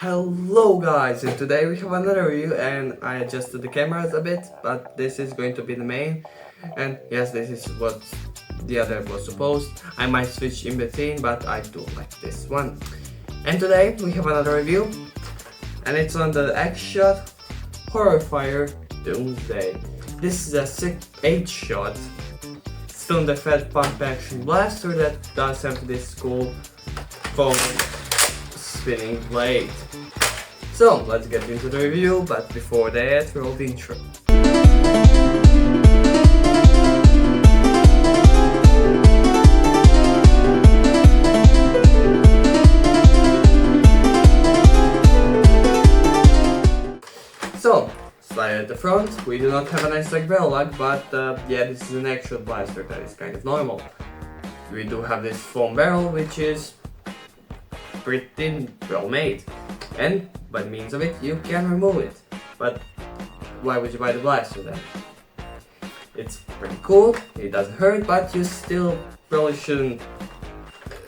Hello guys, and today we have another review and I adjusted the cameras a bit, but this is going to be the main. And yes, this is what the other was supposed. I might switch in between, but I do like this one. And today we have another review and it's on the X-Shot Horrorfire Doomsday. This is a 8-shot stun-defed pump action blaster that does have this cool foam spinning blade. So let's get into the review, but before that, roll the intro. So, slide at the front, we do not have a nice like barrel lock, but yeah, this is an actual blaster that is kind of normal. We do have this foam barrel, which is pretty well made, and by means of it you can remove it. But why would you buy the blaster then? It's pretty cool, it doesn't hurt, but you still probably shouldn't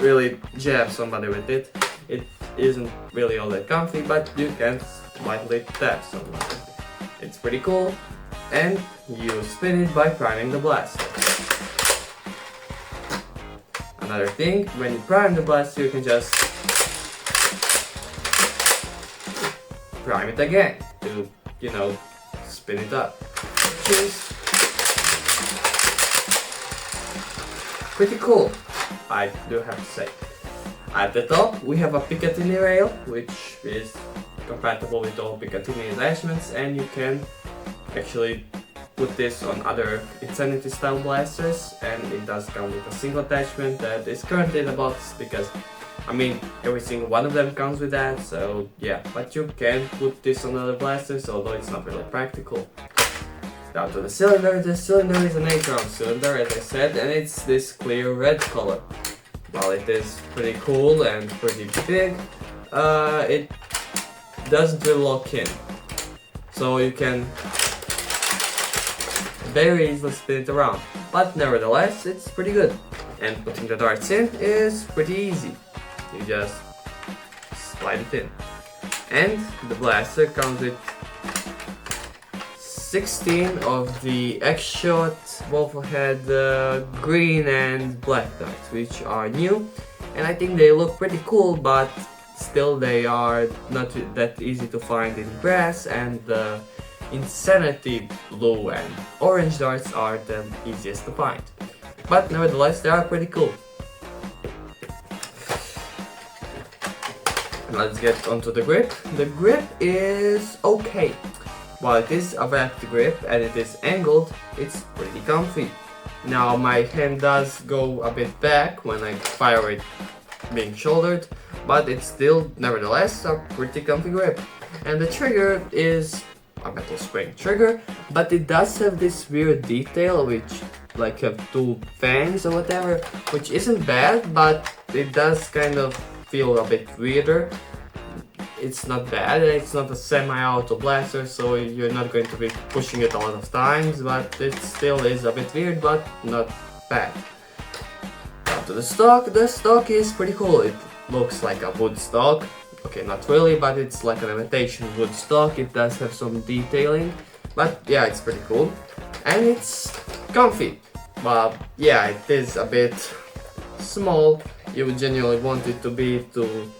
really jab somebody with it. It isn't really all that comfy, but you can lightly tap someone. It's pretty cool, and you spin it by priming the blaster. Another thing, when you prime the blaster, you can just prime it again to, spin it up. Which is pretty cool, I do have to say. At the top we have a Picatinny rail, which is compatible with all Picatinny attachments, and you can actually put this on other Insanity style blasters, and it does come with a single attachment that is currently in the box because every single one of them comes with that, so yeah, but you can put this on other blasters, although it's not really practical. Down to the cylinder is an 8-round cylinder, as I said, and it's this clear red color. While it is pretty cool and pretty big, it doesn't really lock in, so you can very easily spin it around, but nevertheless it's pretty good, and putting the darts in is pretty easy. You just slide it in, and the blaster comes with 16 of the X-Shot Wolfhead green and black darts, which are new, and I think they look pretty cool, but still they are not that easy to find in brass, and the Insanity blue and orange darts are the easiest to find, but nevertheless they are pretty cool. Let's get onto the grip. The grip is okay. While it is a wrapped grip and it is angled, it's pretty comfy. Now my hand does go a bit back when I fire it being shouldered, but it's still nevertheless a pretty comfy grip. And the trigger is a metal spring trigger, but it does have this weird detail which like have two fangs or whatever, which isn't bad, but it does kind of feel a bit weirder. It's not bad, it's not a semi-auto blaster, so you're not going to be pushing it a lot of times, but it still is a bit weird, but not bad. Down to the stock is pretty cool. It looks like a wood stock. Okay, not really, but it's like an imitation wood stock. It does have some detailing, but yeah, it's pretty cool. And it's comfy. But yeah, it is a bit small. You would genuinely want it to be to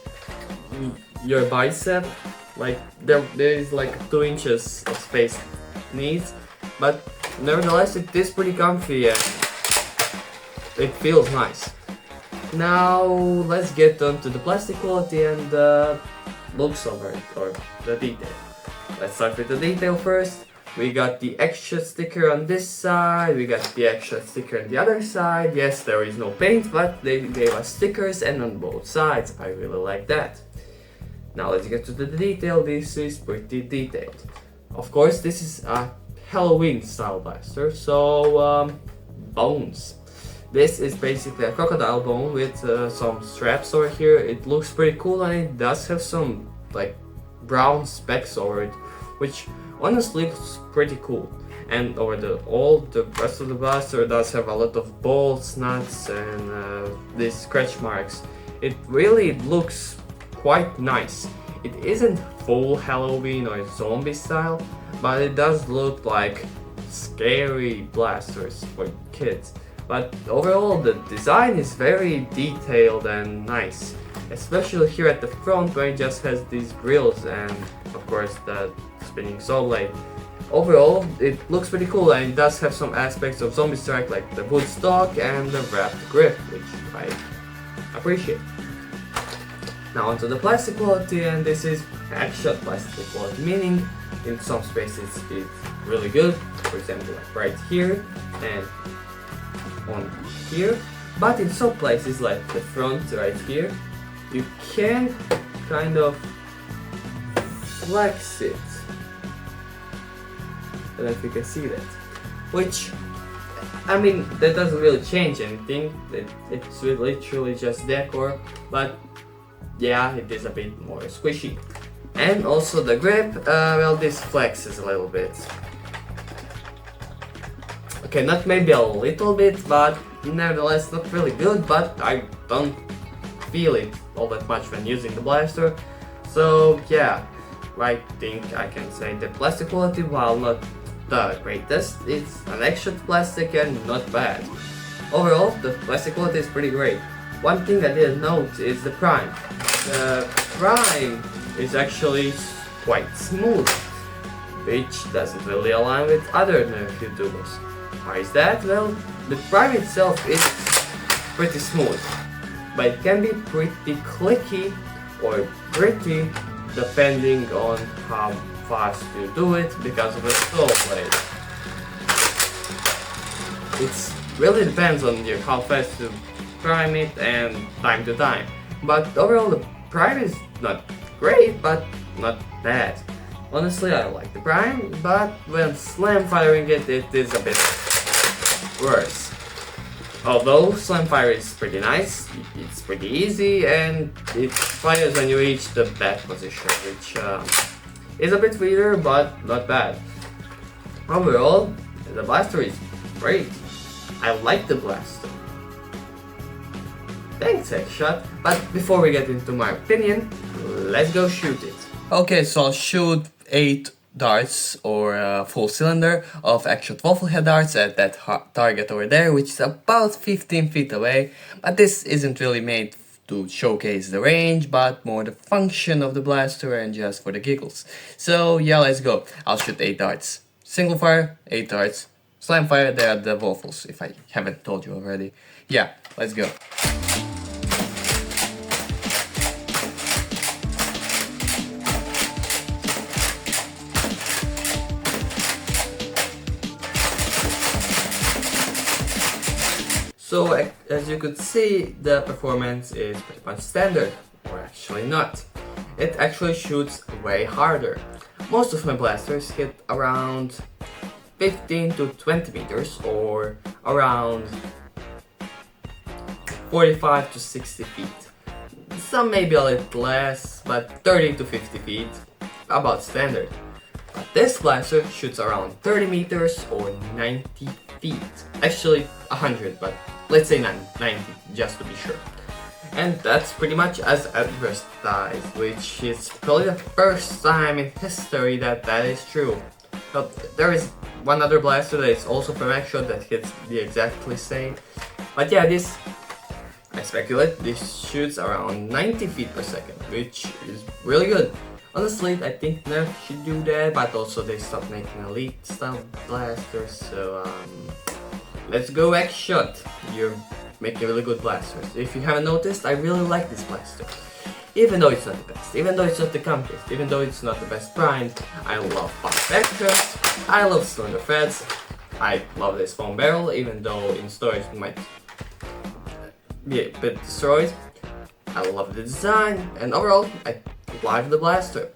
your bicep, like there is like 2 inches of space needs, but nevertheless it is pretty comfy and it feels nice. Now let's get on to the plastic quality and the looks of it, or the detail. Let's start with the detail first. We got the X-Shot sticker on this side, we got the X-Shot sticker on the other side. Yes, there is no paint, but they gave us stickers, and on both sides. I really like that. Now let's get to the detail. This is pretty detailed. Of course, this is a Halloween style blaster, so bones. This is basically a crocodile bone with some straps over here. It looks pretty cool, and it does have some like brown specks over it, which honestly looks pretty cool. And over all the rest of the blaster does have a lot of bolts, nuts, and these scratch marks. It really looks quite nice. It isn't full Halloween or zombie style, but it does look like scary blasters for kids. But overall the design is very detailed and nice, especially here at the front where it just has these grills and of course the spinning saw blade. Overall it looks pretty cool, and it does have some aspects of Zombie Strike like the wood stock and the wrapped grip, which I appreciate. Now onto the plastic quality, and this is actual plastic quality, meaning in some spaces it's really good, for example like right here and on here, but in some places like the front right here you can kind of flex it. I don't know if you can see that, which I mean that doesn't really change anything, it's literally just decor, but yeah, it is a bit more squishy. And also the grip, well, this flexes a little bit. Okay, not maybe a little bit, but nevertheless not really good, but I don't feel it all that much when using the blaster. So yeah, I think I can say the plastic quality, while not the greatest, it's an extra plastic and not bad. Overall, the plastic quality is pretty great. One thing I didn't note is the prime. The prime is actually quite smooth, which doesn't really align with other Nerf YouTubers. Why is that? Well, the prime itself is pretty smooth, but it can be pretty clicky or gritty depending on how fast you do it because of the saw blade. It really depends on you how fast you prime it and time to time. But overall the prime is not great, but not bad. Honestly, I like the prime, but when slam firing it, it is a bit worse. Although slam fire is pretty nice, it's pretty easy, and it fires when you reach the back position, which is a bit weirder, but not bad. Overall, the blaster is great. I like the blaster. Thanks, X-Shot. But before we get into my opinion, let's go shoot it. Okay, so I'll shoot 8 darts or a full cylinder of actual waffle head darts at that target over there, which is about 15 feet away. But this isn't really made to showcase the range, but more the function of the blaster and just for the giggles. So yeah, let's go. I'll shoot 8 darts. Single fire, 8 darts. Slam fire, they are the waffles, if I haven't told you already. Yeah, let's go. So as you could see, the performance is pretty much standard, or actually not. It actually shoots way harder. Most of my blasters hit around 15 to 20 meters, or around 45 to 60 feet. Some maybe a little less, but 30 to 50 feet, about standard. But this blaster shoots around 30 meters or 90 feet. Actually 100, but let's say 90 just to be sure. And that's pretty much as advertised, which is probably the first time in history that is true. But there is one other blaster that is also from X-Shot that hits the exactly same. But yeah, this, I speculate, this shoots around 90 feet per second, which is really good. Honestly, I think Nerf should do that, but also they stopped making elite style blasters, so let's go X-Shot. You're making really good blasters. If you haven't noticed, I really like this blaster. Even though it's not the best, even though it's not the comfiest, even though it's not the best primed, I love pop actions, I love cylinder feds, I love this foam barrel, even though in storage it might be a bit destroyed. I love the design, and overall, I love the blaster.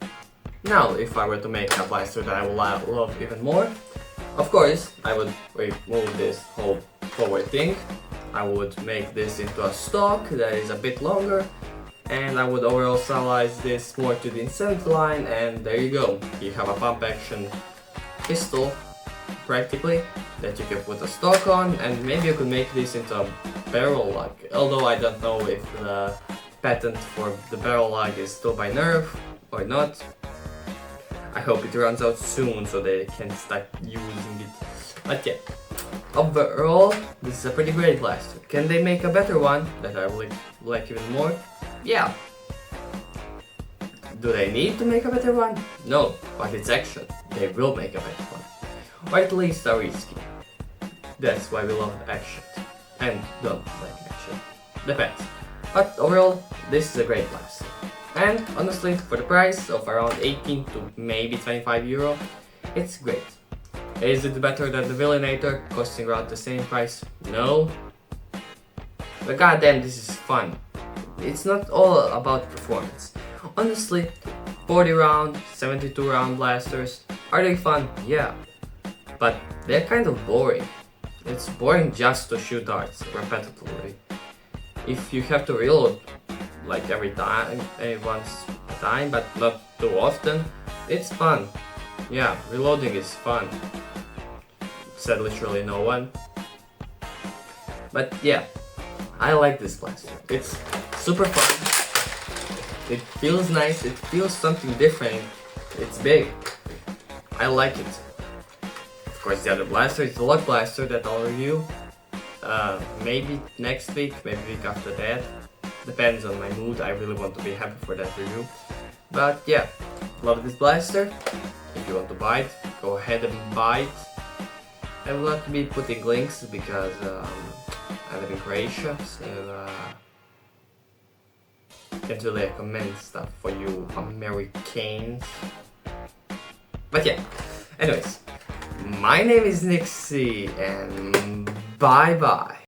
Now, if I were to make a blaster that I would love even more, of course, I would remove this whole forward thing. I would make this into a stock that is a bit longer, and I would overall stylize this more to the Insanity line, and there you go. You have a pump action pistol, practically, that you can put a stock on, and maybe you could make this into a barrel lug. Although I don't know if the patent for the barrel lug is still by Nerf or not. I hope it runs out soon so they can start using it. But yeah, overall, this is a pretty great blaster. Can they make a better one that I would like even more? Yeah. Do they need to make a better one? No, but it's action. They will make a better one. Or at least a risky. That's why we love action. And don't like action. Depends. But overall, this is a great blaster. And honestly, for the price of around 18 to maybe 25 euro, it's great. Is it better than the Villainator, costing around the same price? No. But goddamn, this is fun. It's not all about performance. Honestly, 40 round, 72 round blasters, are they fun? Yeah. But they're kind of boring. It's boring just to shoot darts repetitively. If you have to reload like every time, once a time, but not too often, it's fun. Yeah, reloading is fun. Said literally no one. But yeah, I like this blaster. It's super fun. It feels nice, it feels something different. It's big. I like it. Of course, the other blaster is the Luck Blaster that I'll review. Maybe next week, maybe week after that. Depends on my mood. I really want to be happy for that review. But yeah, love this blaster. If you want to buy it, go ahead and buy it. I will not be putting links because I live in Croatia, so can't really recommend stuff for you Americans. But yeah, anyways, my name is Nixie and bye bye.